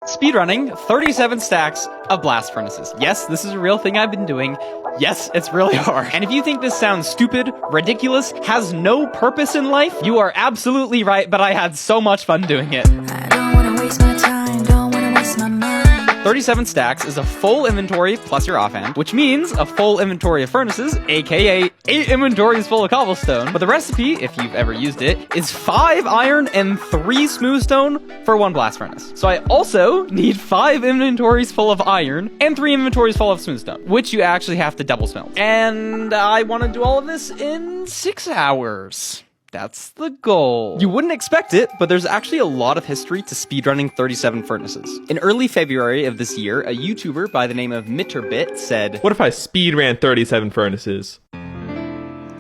Speedrunning 37 stacks of blast furnaces. Yes, this is a real thing I've been doing. Yes, it's really hard. And if you think this sounds stupid, ridiculous, has no purpose in life, you are absolutely right, but I had so much fun doing it. I don't wanna waste my time, don't wanna waste my mind. 37 stacks is a full inventory plus your offhand, which means a full inventory of furnaces, aka 8 inventories full of cobblestone. But the recipe, if you've ever used it, is 5 iron and 3 smooth stone for 1 blast furnace. So I also need 5 inventories full of iron and 3 inventories full of smooth stone, which you actually have to double smelt. And I want to do all of this in 6 hours. That's the goal. You wouldn't expect it, but there's actually a lot of history to speedrunning 37 furnaces. In early February of this year, a YouTuber by the name of Mitterbit said, "What if I speedran 37 furnaces?"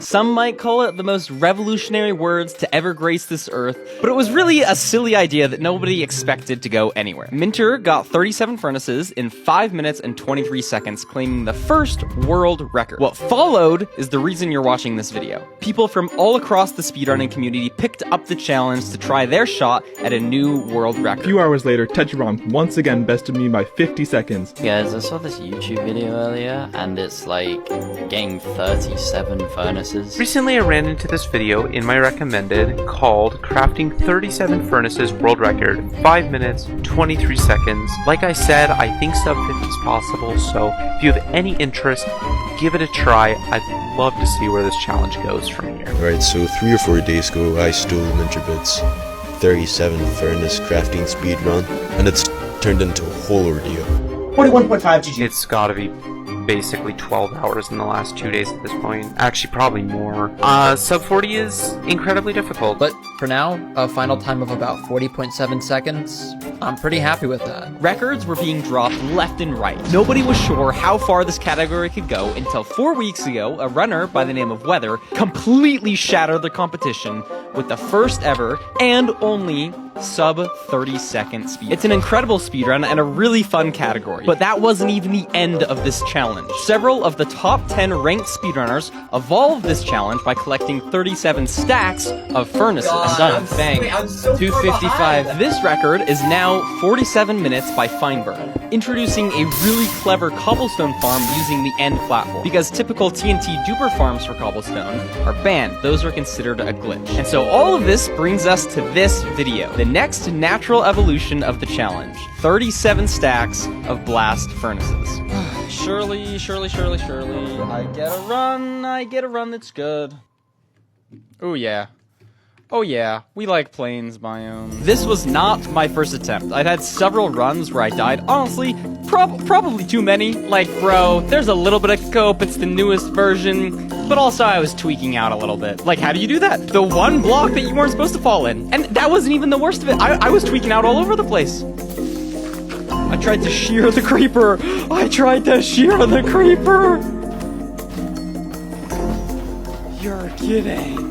Some might call it the most revolutionary words to ever grace this earth, but it was really a silly idea that nobody expected to go anywhere. Minter got 37 furnaces in 5 minutes and 23 seconds, claiming the first world record. What followed is the reason you're watching this video. People from all across the speedrunning community picked up the challenge to try their shot at a new world record. A few hours later, Tetraron once again bested me by 50 seconds. Guys, I saw this YouTube video earlier, and it's like getting 37 furnaces. Recently I ran into this video in my recommended called Crafting 37 Furnaces World Record, 5 minutes, 23 seconds. Like I said, I think sub 50 is possible, so if you have any interest, give it a try. I'd love to see where this challenge goes from here. Alright, so 3 or 4 days ago I stole Minterbit's 37 furnace crafting speed run, and it's turned into a whole ordeal. 21.5 GG. It's gotta be basically 12 hours in the last 2 days at this point. Actually, probably more. Sub 40 is incredibly difficult. But for now, a final time of about 40.7 seconds. I'm pretty happy with that. Records were being dropped left and right. Nobody was sure how far this category could go until 4 weeks ago, a runner by the name of Weather completely shattered the competition with the first ever and only sub 30-second speed. It's an incredible speedrun and a really fun category, but that wasn't even the end of this challenge. Several of the top 10 ranked speedrunners evolved this challenge by collecting 37 stacks of furnaces. Done. Bang. 255. This record is now 47 minutes by Feinberg, introducing a really clever cobblestone farm using the end platform, because typical TNT duper farms for cobblestone are banned. Those are considered a glitch. And so all of this brings us to this video, the next natural evolution of the challenge, 37 stacks of blast furnaces. Surely, I get a run that's good. Oh yeah. Oh yeah, we like plains biome. This was not my first attempt. I've had several runs where I died. Honestly, probably too many. Like, bro, there's a little bit of cope, it's the newest version, but also I was tweaking out a little bit. Like, how do you do that? The one block that you weren't supposed to fall in. And that wasn't even the worst of it. I was tweaking out all over the place. I tried to shear the creeper. You're kidding.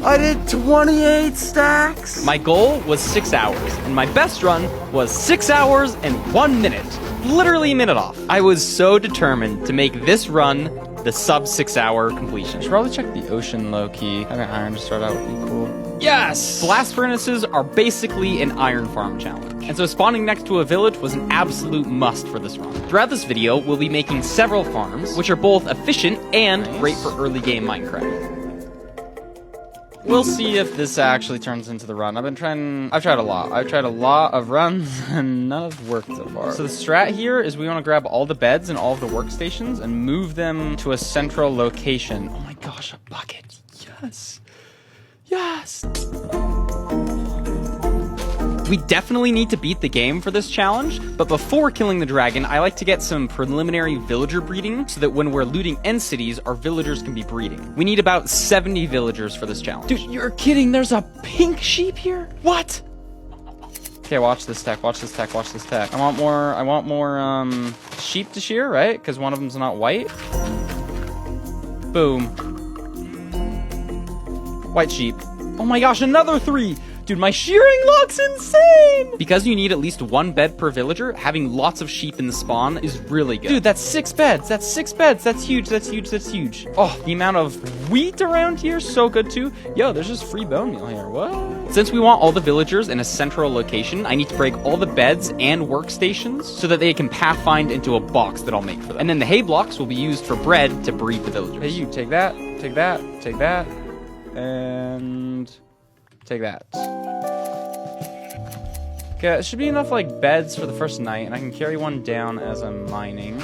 I did 28 stacks! My goal was 6 hours, and my best run was 6 hours and 1 minute. Literally a minute off. I was so determined to make this run the sub 6 hour completion. I should probably check the ocean low-key. Having iron to start out would be cool. Yes! Blast furnaces are basically an iron farm challenge, and so spawning next to a village was an absolute must for this run. Throughout this video, we'll be making several farms, which are both efficient and great for early game Minecraft. We'll see if this actually turns into the run. I've tried a lot. I've tried a lot of runs, and none have worked so far. So the strat here is we want to grab all the beds and all of the workstations and move them to a central location. Oh my gosh, a bucket. Yes. Yes. We definitely need to beat the game for this challenge, but before killing the dragon, I like to get some preliminary villager breeding so that when we're looting end cities, our villagers can be breeding. We need about 70 villagers for this challenge. Dude, you're kidding, there's a pink sheep here? What? Okay, watch this tech. I want more sheep to shear, right? Because one of them's not white. Boom. White sheep. Oh my gosh, another 3! Dude, my shearing luck's insane! Because you need at least 1 bed per villager, having lots of sheep in the spawn is really good. Dude, that's 6 beds. That's huge. Oh, the amount of wheat around here, so good too. Yo, there's just free bone meal here. What? Since we want all the villagers in a central location, I need to break all the beds and workstations so that they can pathfind into a box that I'll make for them. And then the hay blocks will be used for bread to breed the villagers. Hey, you take that, take that, take that, and take that. Okay, it should be enough like beds for the first night, and I can carry one down as I'm mining.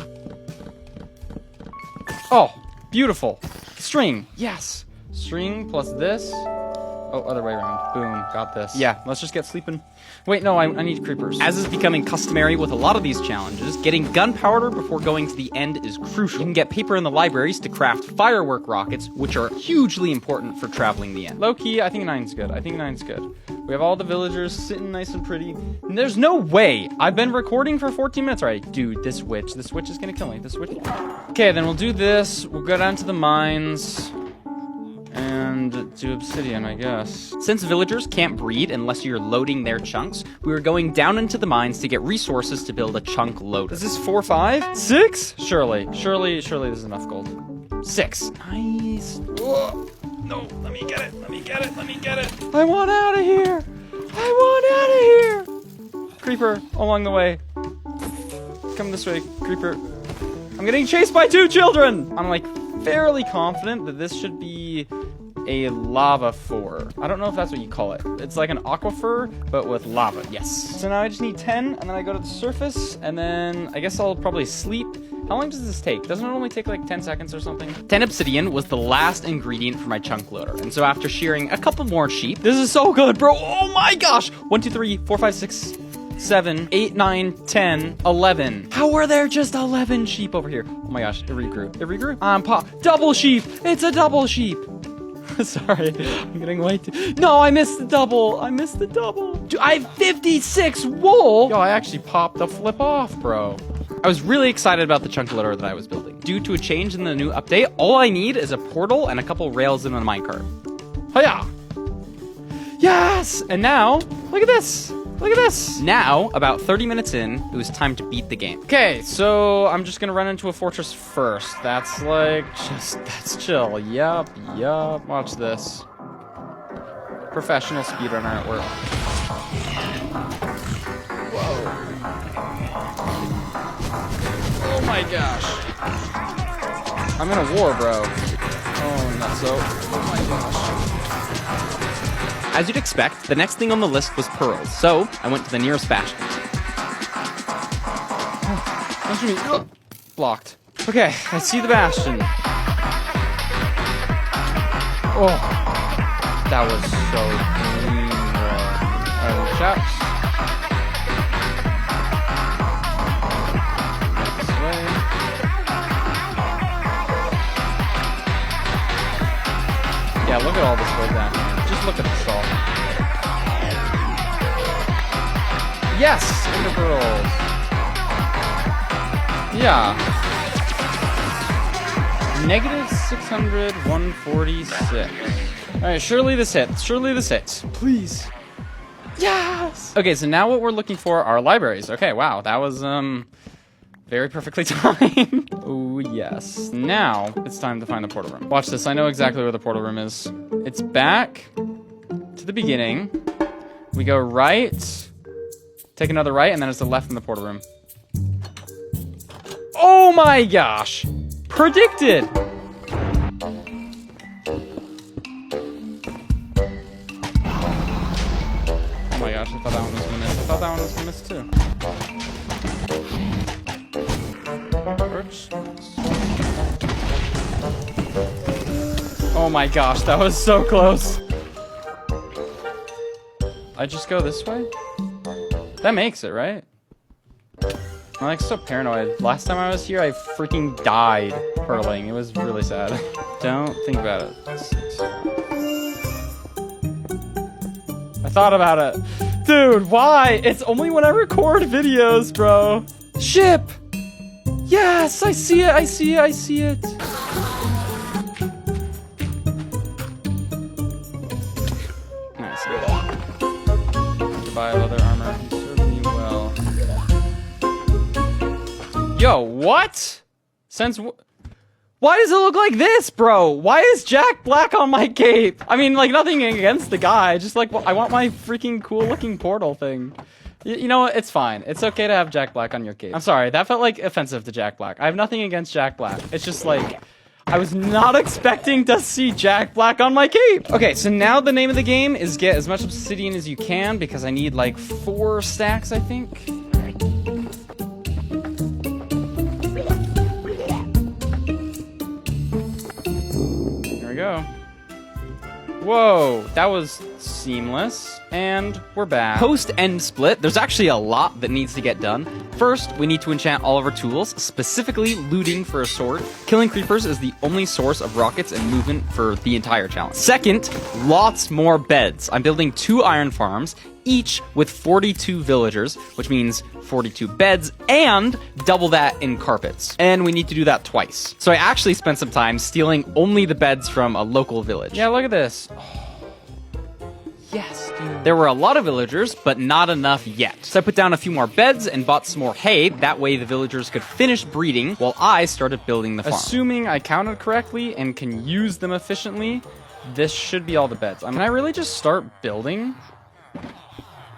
Oh, beautiful. String, yes. String plus this. Oh, other way around. Boom, got this. Yeah, let's just get sleeping. Wait, no, I need creepers. As is becoming customary with a lot of these challenges, getting gunpowder before going to the end is crucial. You can get paper in the libraries to craft firework rockets, which are hugely important for traveling the end. Low-key, I think 9's good. I think 9's good. We have all the villagers sitting nice and pretty. And there's no way! I've been recording for 14 minutes already. Dude, this witch is gonna kill me. This witch. Okay, then we'll do this. We'll go down to the mines. And do obsidian, I guess. Since villagers can't breed unless you're loading their chunks, we were going down into the mines to get resources to build a chunk loader. Is this 4, 5? 6? Surely there's enough gold. 6. Nice. Whoa. No, let me get it. Let me get it. Let me get it. I want out of here. I want out of here. Creeper along the way. Come this way, creeper. I'm getting chased by 2 children. I'm like fairly confident that this should be a lava four. I don't know if that's what you call it. It's like an aquifer, but with lava, yes. So now I just need 10, and then I go to the surface, and then I guess I'll probably sleep. How long does this take? Doesn't it only take like 10 seconds or something? 10 obsidian was the last ingredient for my chunk loader, and so after shearing a couple more sheep, this is so good, bro. Oh my gosh! 1, 2, 3, 4, 5, 6, 7, 8, 9, 10, 11. How are there just 11 sheep over here? Oh my gosh, it regrew. It regrew? Double sheep! It's a double sheep! Sorry, I'm getting way too... No, I missed the double! I missed the double! Dude, I have 56 wool! Yo, I actually popped the flip off, bro. I was really excited about the chunk loader that I was building. Due to a change in the new update, all I need is a portal and a couple rails in a minecart. Hiya! Yes! And now, look at this! Look at this! Now, about 30 minutes in, it was time to beat the game. Okay, so I'm just gonna run into a fortress first. That's like, that's chill. Yup. Watch this. Professional speedrunner at work. Whoa. Oh my gosh. I'm in a war, bro. Oh, nutso. Oh my gosh. As you'd expect, the next thing on the list was pearls, so I went to the nearest bastion. Oh, blocked. Okay, I see the bastion. Oh, that was so clean, bro. Alright, one shot. This way. Yeah, look at all this gold down here. Just look at the salt. Yes! Ender pearls. Yeah. Negative 600, 146. Alright, surely this hits. Surely this hits. Please. Yes! Okay, so now what we're looking for are libraries. Okay, wow, that was, very perfectly timed. Oh, yes. Now, it's time to find the portal room. Watch this, I know exactly where the portal room is. It's back to the beginning. We go right, take another right, and then it's the left in the portal room. Oh my gosh! Predicted! Oh my gosh, I thought that one was gonna miss. I thought that one was gonna miss too. Oh my gosh, that was so close. I just go this way? That makes it, right? I'm like so paranoid. Last time I was here, I freaking died hurling. It was really sad. Don't think about it. I thought about it. Dude, why? It's only when I record videos, bro. Ship! Yes, I see it, I see it, I see it. Nice. Goodbye, leather armor. You served me well. Yo, what? Since Why does it look like this, bro? Why is Jack Black on my cape? I mean, like, nothing against the guy. Just, like, I want my freaking cool-looking portal thing. You know what? It's fine. It's okay to have Jack Black on your cape. I'm sorry. That felt, like, offensive to Jack Black. I have nothing against Jack Black. It's just, like, I was not expecting to see Jack Black on my cape. Okay, so now the name of the game is get as much obsidian as you can because I need, like, 4 stacks, I think. Go. Whoa, that was seamless. And we're back. Post-end split, there's actually a lot that needs to get done. First, we need to enchant all of our tools, specifically looting for a sword. Killing creepers is the only source of rockets and movement for the entire challenge. Second, lots more beds. I'm building 2 iron farms, each with 42 villagers, which means 42 beds, and double that in carpets. And we need to do that twice. So I actually spent some time stealing only the beds from a local village. Yeah, look at this. Oh. Yes, dude. There were a lot of villagers, but not enough yet. So I put down a few more beds and bought some more hay. That way the villagers could finish breeding while I started building the farm. Assuming I counted correctly and can use them efficiently, this should be all the beds. Can I really just start building?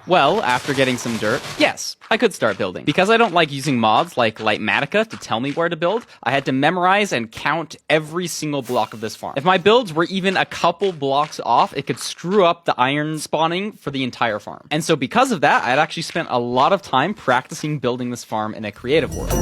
Well, after getting some dirt, yes, I could start building. Because I don't like using mods like Lightmatica to tell me where to build, I had to memorize and count every single block of this farm. If my builds were even a couple blocks off, it could screw up the iron spawning for the entire farm. And so because of that, I had actually spent a lot of time practicing building this farm in a creative world.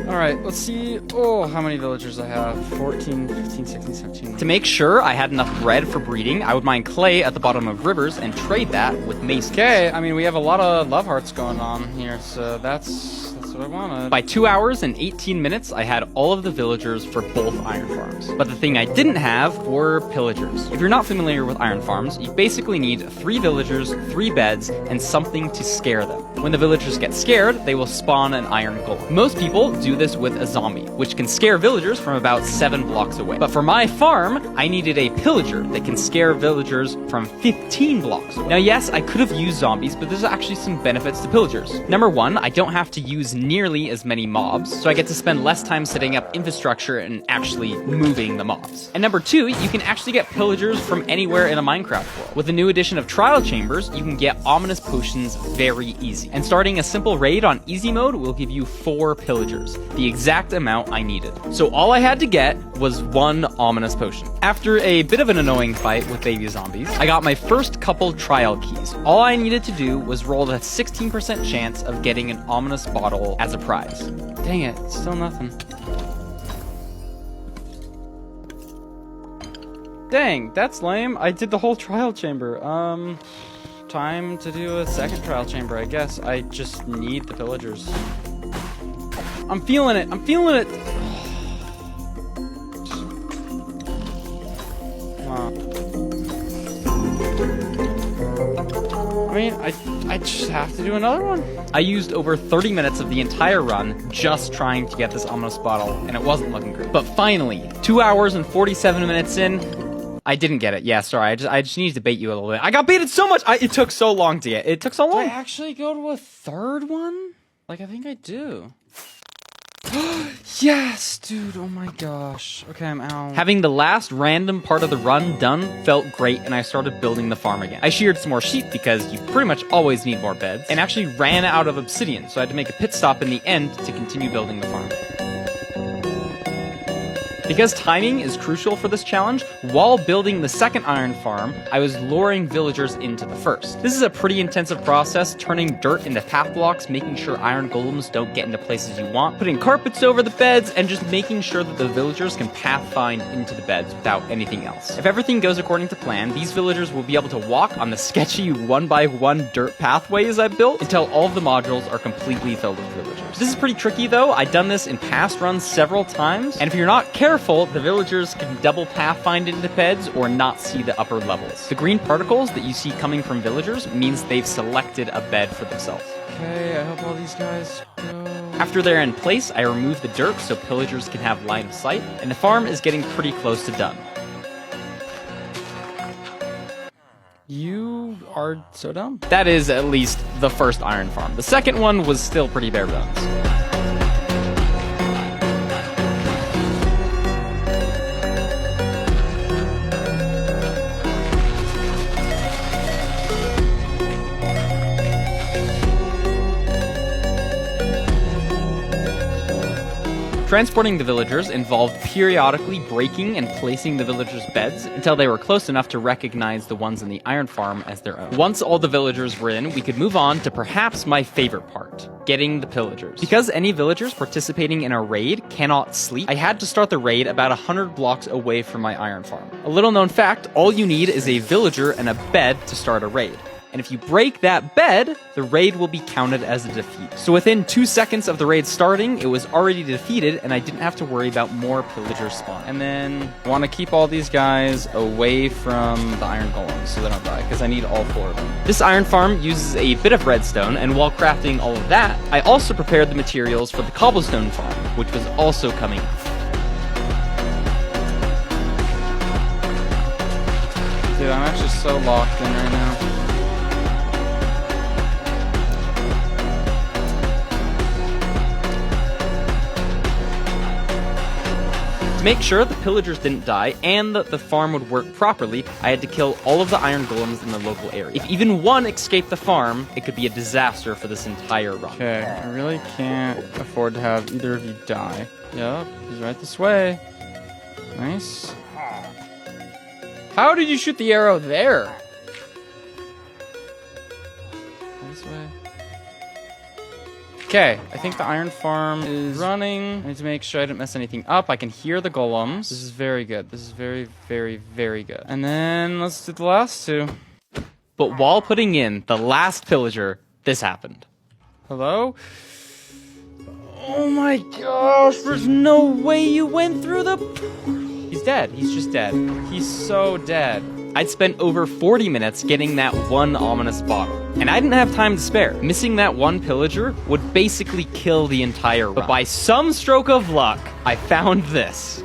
Alright, let's see. Oh, how many villagers I have. 14, 15, 16, 17. To make sure I had enough bread for breeding, I would mine clay at the bottom of rivers and trade that with mace. Okay, I mean, we have a lot of love hearts going on here, so that's what I wanted. By 2 hours and 18 minutes, I had all of the villagers for both iron farms. But the thing I didn't have were pillagers. If you're not familiar with iron farms, you basically need 3 villagers, 3 beds, and something to scare them. When the villagers get scared, they will spawn an iron golem. Most people do this with a zombie, which can scare villagers from about 7 blocks away. But for my farm, I needed a pillager that can scare villagers from 15 blocks away. Now, yes, I could have used zombies, but there's actually some benefits to pillagers. Number 1, I don't have to use nearly as many mobs, so I get to spend less time setting up infrastructure and actually moving the mobs. And number 2, you can actually get pillagers from anywhere in a Minecraft world. With the new addition of trial chambers, you can get ominous potions very easy. And starting a simple raid on easy mode will give you 4 pillagers, the exact amount I needed. So all I had to get was 1 ominous potion. After a bit of an annoying fight with baby zombies, I got my first couple trial keys. All I needed to do was roll a 16% chance of getting an ominous bottle as a prize. Dang it, still nothing. Dang, that's lame. I did the whole trial chamber. Time to do a second trial chamber, I guess. I just need the villagers. I'm feeling it. I'm feeling it. Come on. I mean, I just have to do another one. I used over 30 minutes of the entire run just trying to get this ominous bottle, and it wasn't looking great. But finally, 2 hours and 47 minutes in, I didn't get it. Yeah, sorry. I just needed to bait you a little bit. I got baited so much. It took so long to get. It took so long. Did I actually go to a third one? Like, I think I do. Yes, dude. Oh my gosh. Okay, I'm out. Having the last random part of the run done felt great, and I started building the farm again. I sheared some more sheep because you pretty much always need more beds, and actually ran out of obsidian, so I had to make a pit stop in the end to continue building the farm. Because timing is crucial for this challenge, while building the second iron farm, I was luring villagers into the first. This is a pretty intensive process, turning dirt into path blocks, making sure iron golems don't get into places you want, putting carpets over the beds, and just making sure that the villagers can pathfind into the beds without anything else. If everything goes according to plan, these villagers will be able to walk on the sketchy 1x1 dirt pathways I built until all of the modules are completely filled with villagers. This is pretty tricky though. I've done this in past runs several times, and if you're not careful, the villagers can double pathfind into beds or not see the upper levels. The green particles that you see coming from villagers means they've selected a bed for themselves. Okay, I hope all these guys go. After they're in place, I remove the dirt so pillagers can have line of sight, and the farm is getting pretty close to done. hard, so dumb. That is at least the first iron farm. The second one was still pretty bare bones. Transporting the villagers involved periodically breaking and placing the villagers' beds until they were close enough to recognize the ones in the iron farm as their own. Once all the villagers were in, we could move on to perhaps my favorite part, getting the pillagers. Because any villagers participating in a raid cannot sleep, I had to start the raid about 100 blocks away from my iron farm. A little known fact, all you need is a villager and a bed to start a raid. And if you break that bed, the raid will be counted as a defeat. So within 2 seconds of the raid starting, it was already defeated, and I didn't have to worry about more pillagers spawn. And then I want to keep all these guys away from the iron golems so they don't die, because I need all 4 of them. This iron farm uses a bit of redstone, and while crafting all of that, I also prepared the materials for the cobblestone farm, which was also coming up. Dude, I'm actually so locked in right now. To make sure the pillagers didn't die and that the farm would work properly, I had to kill all of the iron golems in the local area. If even one escaped the farm, it could be a disaster for this entire run. Okay, I really can't afford to have either of you die. Yup, he's right this way. Nice. How did you shoot the arrow there? This way. Okay, I think the iron farm is running. I need to make sure I didn't mess anything up. I can hear the golems. This is very good. This is very, very, very good. And then let's do the last 2. But while putting in the last pillager, this happened. Hello? Oh my gosh, there's no way you went through the... He's dead. He's just dead. He's so dead. I'd spent over 40 minutes getting that one ominous bottle, and I didn't have time to spare. Missing that one pillager would basically kill the entire run. But by some stroke of luck, I found this.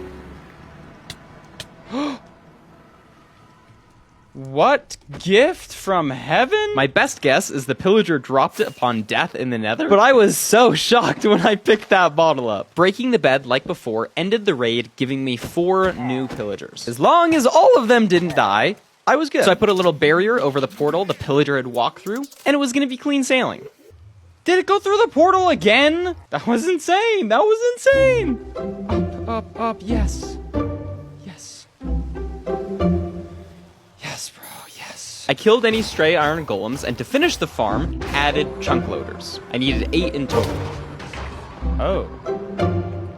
What gift from heaven? My best guess is the pillager dropped it upon death in the nether, but I was so shocked when I picked that bottle up. Breaking the bed like before ended the raid, giving me 4 new pillagers. As long as all of them didn't die, I was good. So I put a little barrier over the portal the pillager had walked through, and it was gonna be clean sailing. Did it go through the portal again? That was insane. That was insane. Up, up, up, yes. I killed any stray iron golems, and to finish the farm, added chunk loaders. I needed 8 in total. Oh.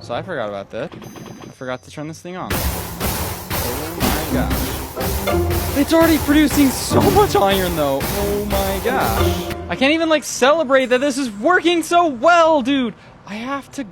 So I forgot about that. I forgot to turn this thing on. Oh my gosh. It's already producing so much iron, though. Oh my gosh. I can't even, like, celebrate that this is working so well, dude. I have to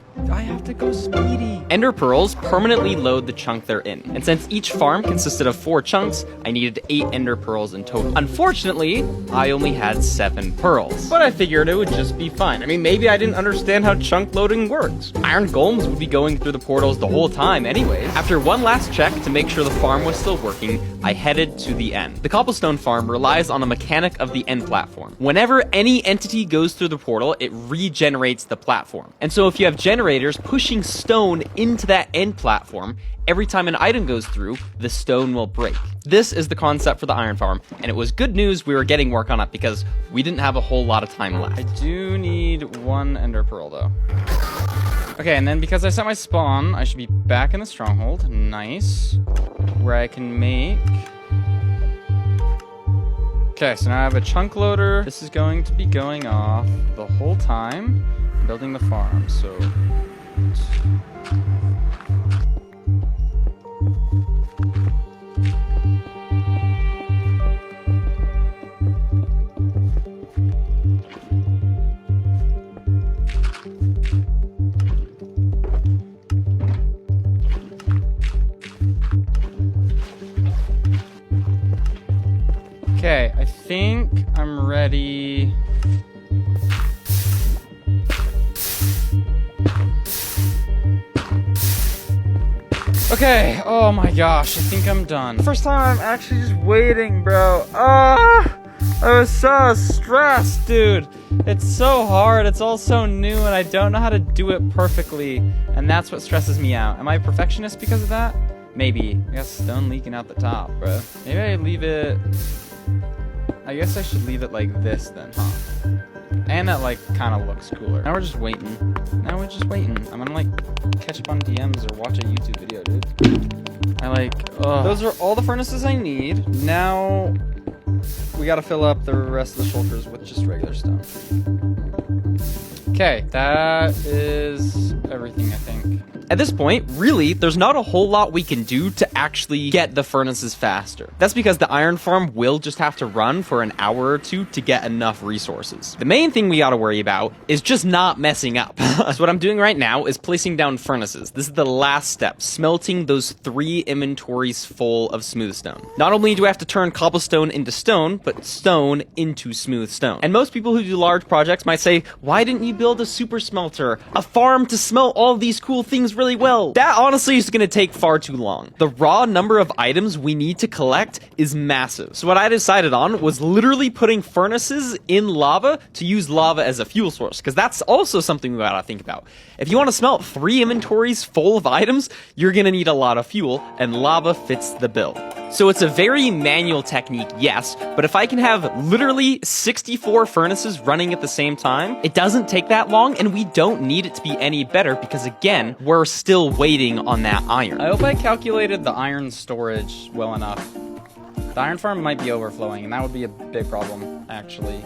go speedy. Ender pearls permanently load the chunk they're in. And since each farm consisted of 4 chunks, I needed 8 ender pearls in total. Unfortunately, I only had 7 pearls. But I figured it would just be fine. I mean, maybe I didn't understand how chunk loading works. Iron golems would be going through the portals the whole time anyways. After one last check to make sure the farm was still working, I headed to the end. The cobblestone farm relies on a mechanic of the end platform. Whenever any entity goes through the portal, it regenerates the platform. And so if you have generators pushing stone into that end platform, every time an item goes through, the stone will break. This is the concept for the iron farm, and it was good news we were getting work on it because we didn't have a whole lot of time left. I do need 1 ender pearl though. Okay, and then because I set my spawn, I should be back in the stronghold. Nice. Where I can make... Okay, so now I have a chunk loader. This is going to be going off the whole time. Building the farm, so... Okay, I think I'm ready. Okay, oh my gosh, I think I'm done. First time I'm actually just waiting, bro. I was so stressed, dude. It's so hard. It's all so new, and I don't know how to do it perfectly. And that's what stresses me out. Am I a perfectionist because of that? Maybe. I got stone leaking out the top, bro. Maybe I leave it... I guess I should leave it like this then, huh? And that, like, kind of looks cooler. Now we're just waiting. I'm gonna, like, catch up on DMs or watch a YouTube video, dude. Those are all the furnaces I need. Now... we gotta fill up the rest of the shulkers with just regular stone. Okay, that is everything, I think. At this point, really, there's not a whole lot we can do to actually get the furnaces faster. That's because the iron farm will just have to run for an hour or two to get enough resources. The main thing we gotta worry about is just not messing up. So what I'm doing right now is placing down furnaces. This is the last step, smelting those 3 inventories full of smooth stone. Not only do I have to turn cobblestone into stone, but stone into smooth stone. And most people who do large projects might say, why didn't you build a super smelter, a farm to smelt all these cool things really well? That honestly is gonna take far too long. The raw number of items we need to collect is massive. So what I decided on was literally putting furnaces in lava to use lava as a fuel source, because that's also something we gotta think about. If you want to smelt 3 inventories full of items, you're gonna need a lot of fuel, and lava fits the bill. So it's a very manual technique, yes, but if I can have literally 64 furnaces running at the same time, it doesn't take that long, and we don't need it to be any better because, again, we're still waiting on that iron. I hope I calculated the iron storage well enough. The iron farm might be overflowing, and that would be a big problem, actually.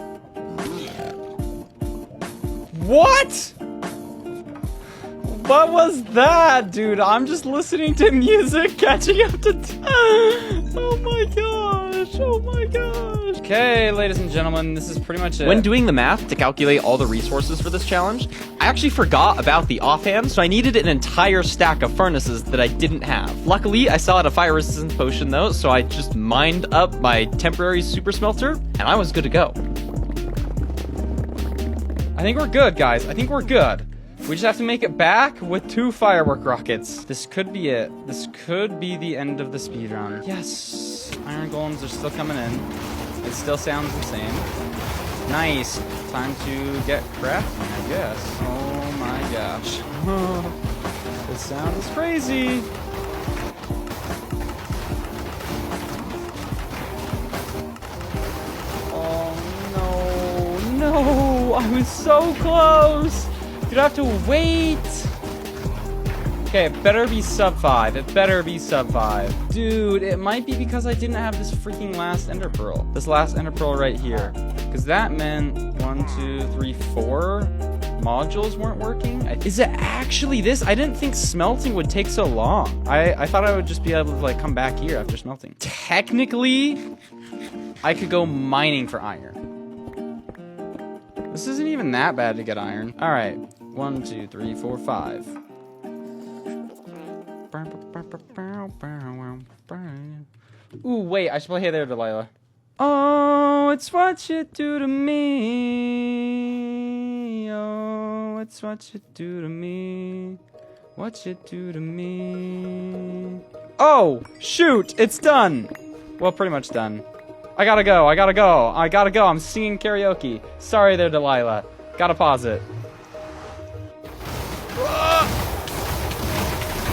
What? What was that, dude? I'm just listening to music, catching up to oh my gosh, oh my gosh. Okay, ladies and gentlemen, this is pretty much it. When doing the math to calculate all the resources for this challenge, I actually forgot about the offhand, so I needed an entire stack of furnaces that I didn't have. Luckily, I still had a fire resistance potion though, so I just mined up my temporary super smelter, and I was good to go. I think we're good, guys. I think we're good. We just have to make it back with 2 firework rockets. This could be it. This could be the end of the speedrun. Yes! Iron golems are still coming in. It still sounds the same. Nice. Time to get crafting, I guess. Oh my gosh. This sounds crazy. Oh no. No! I was so close! Dude, I have to wait. Okay, it better be sub 5. It better be sub 5. Dude, it might be because I didn't have this freaking last ender pearl. This last ender pearl right here. Because that meant 1, 2, 3, 4 modules weren't working. Is it actually this? I didn't think smelting would take so long. I thought I would just be able to like come back here after smelting. Technically, I could go mining for iron. This isn't even that bad to get iron. All right. 1, 2, 3, 4, 5. Ooh, wait, I should play Hey There, Delilah. Oh, it's what you do to me. Oh, it's what you do to me. What you do to me. Oh, shoot, it's done. Well, pretty much done. I gotta go. I'm singing karaoke. Sorry there, Delilah. Gotta pause it.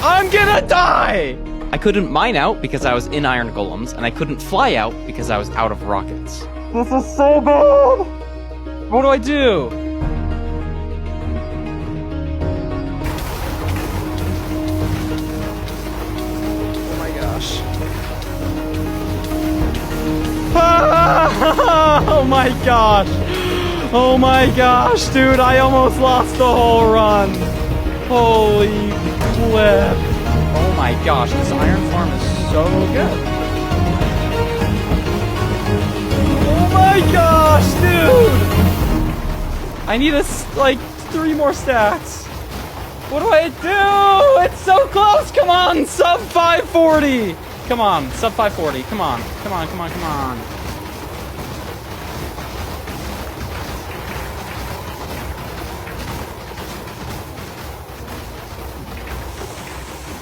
I'm gonna die! I couldn't mine out because I was in iron golems, and I couldn't fly out because I was out of rockets. This is so bad! What do I do? Oh my gosh. Oh my gosh! Oh my gosh, dude, I almost lost the whole run. Holy flip. Oh my gosh, this iron farm is so good. Oh my gosh, dude! I need like 3 more stacks. What do I do? It's so close! Come on, sub 540! Come on, sub 540. Come on. Come on.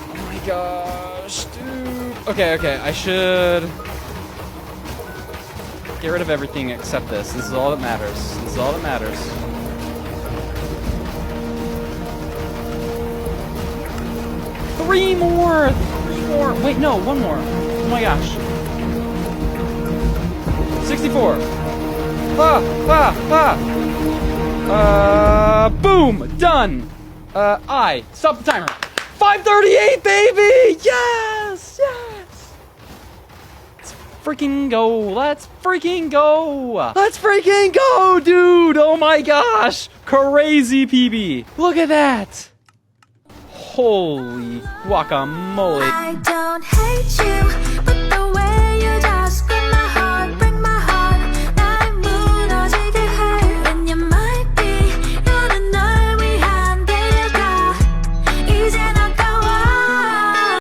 Oh my gosh, dude. Okay, I should... Get rid of everything except this. This is all that matters. This is all that matters. Three more! Wait, no, one more. Oh my gosh. 64. Boom! Done! Stop the timer. 538, baby! Yes! Yes! Let's freaking go! Let's freaking go! Let's freaking go, dude! Oh my gosh! Crazy PB! Look at that! Holy guacamole! I don't hate you, but